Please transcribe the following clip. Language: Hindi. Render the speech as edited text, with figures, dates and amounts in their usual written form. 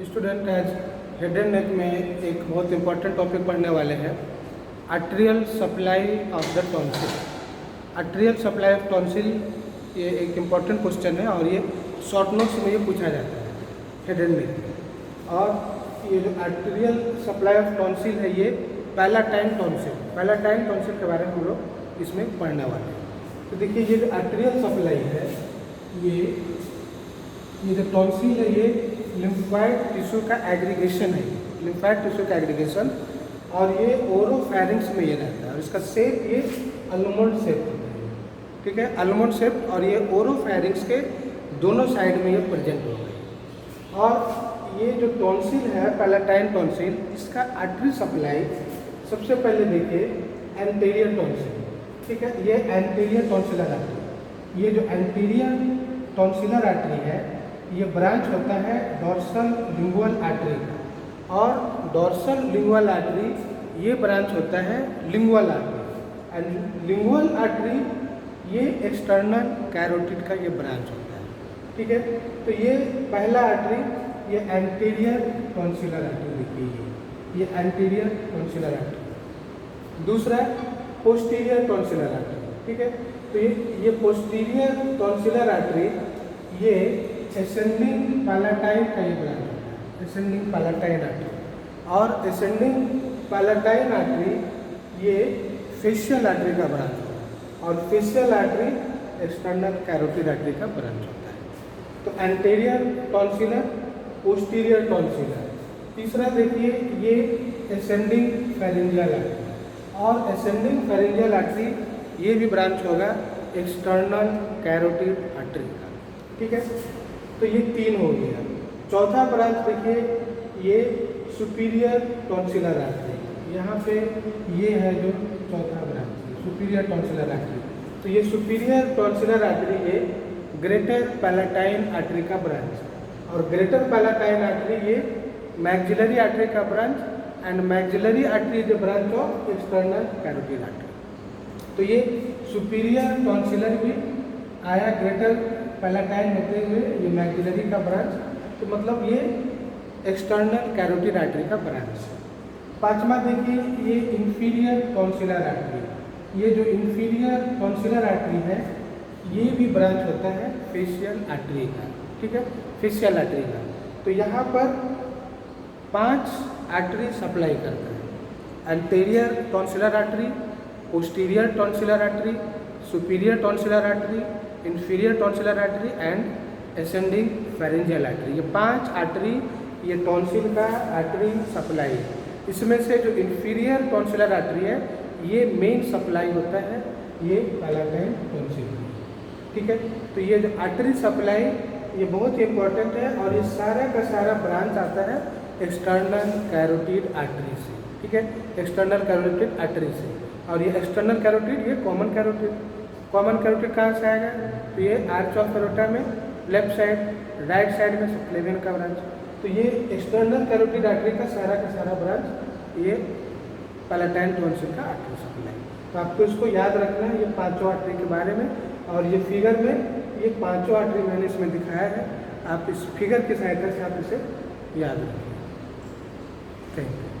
स्टूडेंट आज हेड एंड नेक में एक बहुत इंपॉर्टेंट टॉपिक पढ़ने वाले हैं, arterial supply of the tonsil. Arterial supply of tonsil ये एक इम्पॉर्टेंट क्वेश्चन है और ये शॉर्ट नोट्स में ये पूछा जाता है हेड एंड नेक में। और ये जो आर्टेरियल सप्लाई ऑफ टॉन्सिल है ये पैलाटाइन टॉन्सिल के बारे में हम लोग इसमें पढ़ने वाले हैं। तो देखिए ये जो आर्टेरियल सप्लाई है ये जो टॉन्सिल है ये लिम्फोइड टिश्यू का एग्रीगेशन है, लिम्फोइड टिश्यू का एग्रीगेशन, और ये ओरोफैरिंक्स में ये रहता है और इसका शेप ये आलमंड शेप होता है, ठीक है, आलमंड शेप, और ये ओरोफैरिंक्स के दोनों साइड में ये प्रेजेंट होता है। और ये जो टॉन्सिल है पैलाटाइन टॉन्सिल, इसका आर्टरी सप्लाई सबसे पहले देखिए एंटीरियर टॉन्सिल, ठीक है, ये एंटीरियर टॉन्सिलर आर्टरी। ये जो एंटीरियर टॉन्सिलर आर्टरी है ये ब्रांच होता है डॉर्सल लिंगुअल आर्टरी का, और डॉर्सल लिंगुअल आर्टरी ये ब्रांच होता है lingual artery, and lingual artery ये एक्सटर्नल कैरोटिड का ये ब्रांच होता है, ठीक है। तो ये पहला आर्टरी ये एंटीरियर टॉन्सिलर आर्टरी देखिए, ये एंटीरियर टॉन्सिलर आर्टरी। दूसरा पोस्टीरियर टॉन्सिलर आर्टरी, ठीक है। तो ये पोस्टीरियर टॉन्सिलर आर्टरी ये एसेंडिंग पैलाटाइन का ये ब्रांच होता है, एसेंडिंग पैलाटाइन आर्टरी। और एसेंडिंग पैलाटाइन आर्टरी ये फेशियल आर्टरी का ब्रांच होता है, और facial artery external carotid artery का ब्रांच होता है। तो एंटीरियर टॉन्सिलर, पोस्टीरियर टॉन्सिलर। तीसरा देखिए ये एसेंडिंग फेरिंजियल आर्टरी, और एसेंडिंग फेरिंजियल आर्टरी ये भी ब्रांच होगा एक्सटर्नल कैरोटिड आर्टरी का, ठीक है। तो ये तीन हो गया। चौथा ब्रांच देखिए ये सुपीरियर टॉन्सिलर आर्टरी, यहाँ पे ये है जो चौथा ब्रांच सुपीरियर टॉन्सिलर आर्टरी। तो ये सुपीरियर टॉन्सिलर आर्टरी ये ग्रेटर पैलाटाइन आर्टरी का ब्रांच है, और ग्रेटर पैलाटाइन आर्टरी ये मैक्सिलरी आर्टरी का branch, and maxillary artery is a branch of external carotid artery. तो ये सुपीरियर टॉन्सिलर भी आया ग्रेटर पैलाटाइन होते हुए ये मैक्सिलरी का ब्रांच, तो मतलब ये एक्सटर्नल कैरोटिड आर्टरी का ब्रांच है। पांचवा देखिए ये इंफीरियर टॉन्सिलर आर्टरी, ये जो इंफीरियर टॉन्सिलर आर्टरी है ये भी ब्रांच होता है फेशियल आर्टरी का, ठीक है, फेशियल आर्टरी का। तो यहाँ पर 5 आर्टरी सप्लाई करता है, anterior tonsillar artery, posterior tonsillar artery, superior tonsillar artery, inferior tonsillar artery and ascending pharyngeal artery. ये 5 आर्टरी ये टॉन्सिल का आर्टरी सप्लाई है। इसमें से जो इंफीरियर टॉन्सिलर आर्टरी है ये मेन सप्लाई होता है ये पैलाटाइन टॉन्सिल, ठीक है। तो ये जो आर्टरी सप्लाई ये बहुत इंपॉर्टेंट है, और ये सारा का सारा ब्रांच आता है एक्सटर्नल कैरोटिड आर्टरी से, ठीक है, एक्सटर्नल कैरोटिड आर्टरी से। और ये एक्सटर्नल कैरोटिड ये कॉमन कैरोटिड कहाँ से आएगा, तो ये आर्च ऑफ एरोटा में लेफ्ट साइड, राइट साइड में सबक्लेवियन का ब्रांच। तो ये एक्सटर्नल कैरोटिड आर्टरी का सारा ब्रांच ये पैलाटाइन टॉन्सिल का आर्टरी सप्लाई। तो आपको इसको याद रखना है ये 5 आर्टरी के बारे में, और ये फिगर में ये 5 आर्टरी मैंने इसमें दिखाया है, आप इस फिगर की सहायता से आप इसे याद रखें। Thank you.